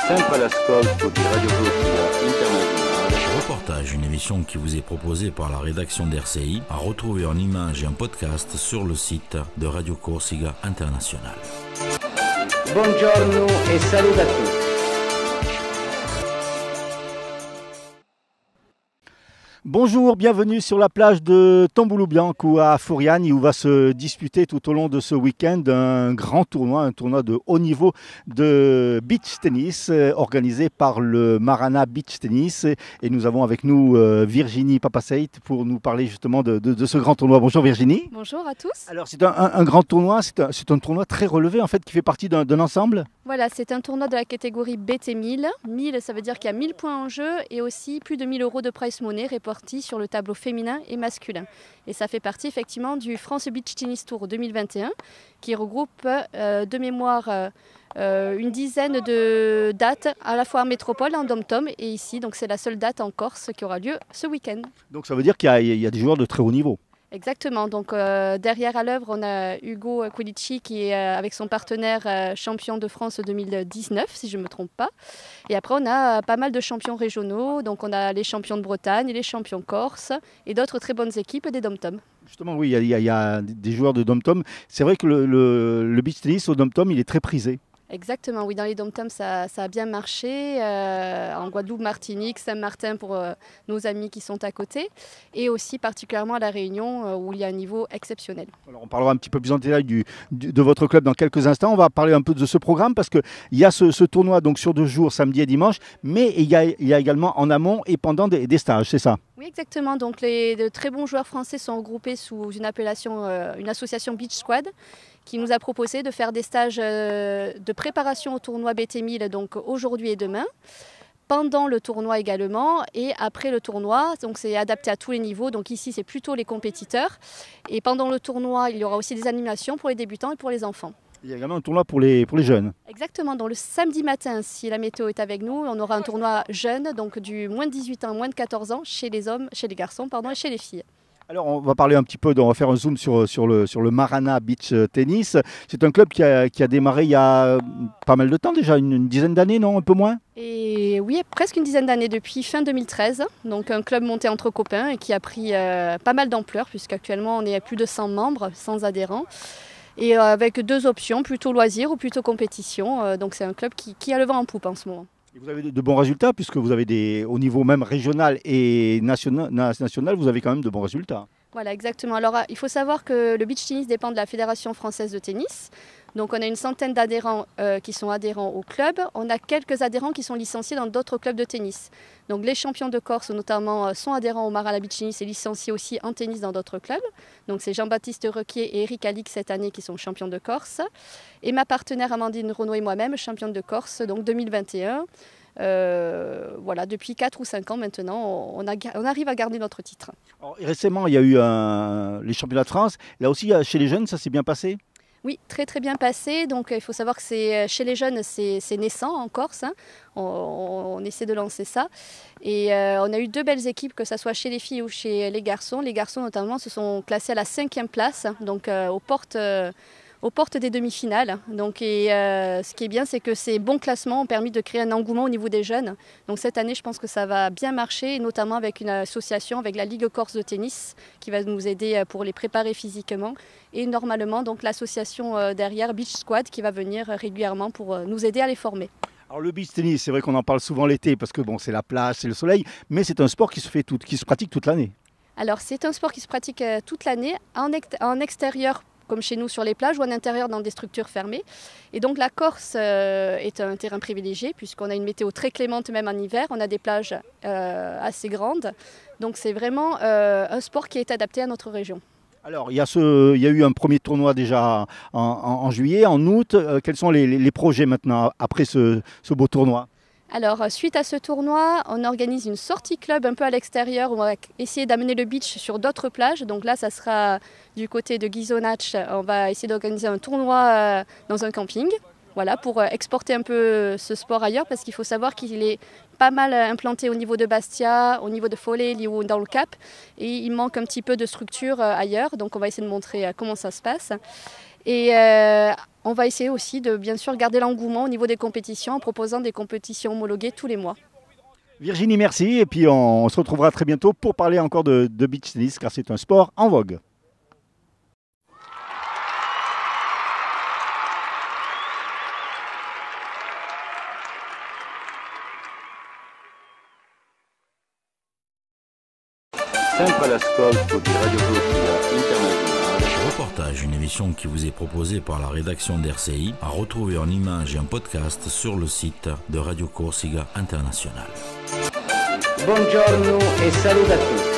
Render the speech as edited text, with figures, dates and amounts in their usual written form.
sempre all'ascolto di Radio Corsica Internazionale. Reportage, une émission qui vous est proposée par la rédaction d'RCI, à retrouver en images et en podcast sur le site de Radio Corsica Internazionale. Buongiorno e saluto a tutti. Bonjour, bienvenue sur la plage de Tamboulou Bianco à Furiani où va se disputer tout au long de ce week-end un grand tournoi, un tournoi de haut niveau de beach tennis organisé par le Marana Beach Tennis. Et nous avons avec nous Virginie Papaseit pour nous parler justement de ce grand tournoi. Bonjour Virginie. Bonjour à tous. Alors c'est un grand tournoi, c'est un tournoi très relevé en fait qui fait partie d'un ensemble. Voilà, c'est un tournoi de la catégorie BT 1000. 1000, ça veut dire qu'il y a 1000 points en jeu et aussi plus de 1000 euros de prize money répartis sur le tableau féminin et masculin. Et ça fait partie effectivement du France Beach Tennis Tour 2021 qui regroupe de mémoire une dizaine de dates à la fois en métropole, en dom-tom et ici. Donc c'est la seule date en Corse qui aura lieu ce week-end. Donc ça veut dire qu'il y a des joueurs de très haut niveau. Exactement, donc derrière à l'œuvre, on a Hugo Quilici qui est avec son partenaire champion de France 2019, si je ne me trompe pas. Et après, on a pas mal de champions régionaux, donc on a les champions de Bretagne, les champions corse et d'autres très bonnes équipes des dom-tom. Justement, oui, il y a des joueurs de dom-tom. C'est vrai que le beach tennis au dom-tom, il est très prisé. Exactement, oui, dans les dom-toms, ça a bien marché. En Guadeloupe, Martinique, Saint-Martin pour nos amis qui sont à côté. Et aussi particulièrement à La Réunion où il y a un niveau exceptionnel. Alors, on parlera un petit peu plus en détail de votre club dans quelques instants. On va parler un peu de ce programme parce qu'il y a ce tournoi donc, sur 2 jours, samedi et dimanche. Mais il y a également en amont et pendant des stages, c'est ça ? Oui, exactement. Donc de très bons joueurs français sont regroupés sous une appellation, une association Beach Squad, qui nous a proposé de faire des stages de préparation au tournoi BT 1000, donc aujourd'hui et demain, pendant le tournoi également et après le tournoi. Donc c'est adapté à tous les niveaux. Donc ici, c'est plutôt les compétiteurs. Et pendant le tournoi, il y aura aussi des animations pour les débutants et pour les enfants. Il y a également un tournoi pour les jeunes. Exactement. Donc le samedi matin, si la météo est avec nous, on aura un tournoi jeune, donc du moins de 18 ans, moins de 14 ans, chez les hommes, chez les garçons, et chez les filles. Alors on va parler un petit peu, on va faire un zoom sur le Marana Beach Tennis. C'est un club qui a démarré il y a pas mal de temps déjà, une dizaine d'années, non? Un peu moins? Et oui, presque une dizaine d'années depuis fin 2013. Donc un club monté entre copains et qui a pris pas mal d'ampleur puisqu'actuellement on est à plus de 100 membres, 100 adhérents. Et avec 2 options, plutôt loisir ou plutôt compétition. Donc c'est un club qui a le vent en poupe en ce moment. Et vous avez de bons résultats puisque vous avez au niveau même régional et national, vous avez quand même de bons résultats. Voilà, exactement. Alors il faut savoir que le beach tennis dépend de la Fédération française de tennis. Donc on a une centaine d'adhérents qui sont adhérents au club. On a quelques adhérents qui sont licenciés dans d'autres clubs de tennis. Donc les champions de Corse notamment sont adhérents au Marana Beach Tennis et licenciés aussi en tennis dans d'autres clubs. Donc c'est Jean-Baptiste Requier et Eric Alix cette année qui sont champions de Corse. Et ma partenaire Amandine Renaud et moi-même, championne de Corse, donc 2021. Voilà, depuis 4 ou 5 ans maintenant, on arrive à garder notre titre. Alors, récemment, il y a eu les championnats de France. Là aussi, chez les jeunes, ça s'est bien passé ? Oui, très très bien passé. Donc il faut savoir que chez les jeunes, c'est naissant en Corse. Hein. On essaie de lancer ça. Et on a eu 2 belles équipes, que ce soit chez les filles ou chez les garçons. Les garçons notamment se sont classés à la 5e place, donc aux portes des demi-finales. Donc, ce qui est bien, c'est que ces bons classements ont permis de créer un engouement au niveau des jeunes. Donc cette année, je pense que ça va bien marcher, et notamment avec une association, avec la Ligue Corse de tennis, qui va nous aider pour les préparer physiquement. Et normalement, donc l'association derrière, Beach Squad, qui va venir régulièrement pour nous aider à les former. Alors le beach tennis, c'est vrai qu'on en parle souvent l'été, parce que bon, c'est la plage, c'est le soleil, mais c'est un sport qui se pratique toute l'année. Alors c'est un sport qui se pratique toute l'année, en extérieur, comme chez nous sur les plages ou en intérieur dans des structures fermées. Et donc la Corse est un terrain privilégié puisqu'on a une météo très clémente même en hiver, on a des plages assez grandes. Donc c'est vraiment un sport qui est adapté à notre région. Alors il y a eu un premier tournoi déjà en juillet, en août. Quels sont les projets maintenant après ce beau tournoi ? Alors, suite à ce tournoi, on organise une sortie club un peu à l'extérieur où on va essayer d'amener le beach sur d'autres plages. Donc là, ça sera du côté de Ghisonaccia. On va essayer d'organiser un tournoi dans un camping. Voilà, pour exporter un peu ce sport ailleurs, parce qu'il faut savoir qu'il est pas mal implanté au niveau de Bastia, au niveau de Follet ou dans le Cap. Et il manque un petit peu de structure ailleurs. Donc on va essayer de montrer comment ça se passe. Et On va essayer aussi de bien sûr garder l'engouement au niveau des compétitions en proposant des compétitions homologuées tous les mois. Virginie, merci. Et puis on se retrouvera très bientôt pour parler encore de beach tennis car c'est un sport en vogue. Sempre all'ascolto di Radio Corsica Internazionale. Reportage, une émission qui vous est proposée par la rédaction d'RCI, à retrouver en images et en podcast sur le site de Radio Corsica Internazionale. Buongiorno e saluto a tutti.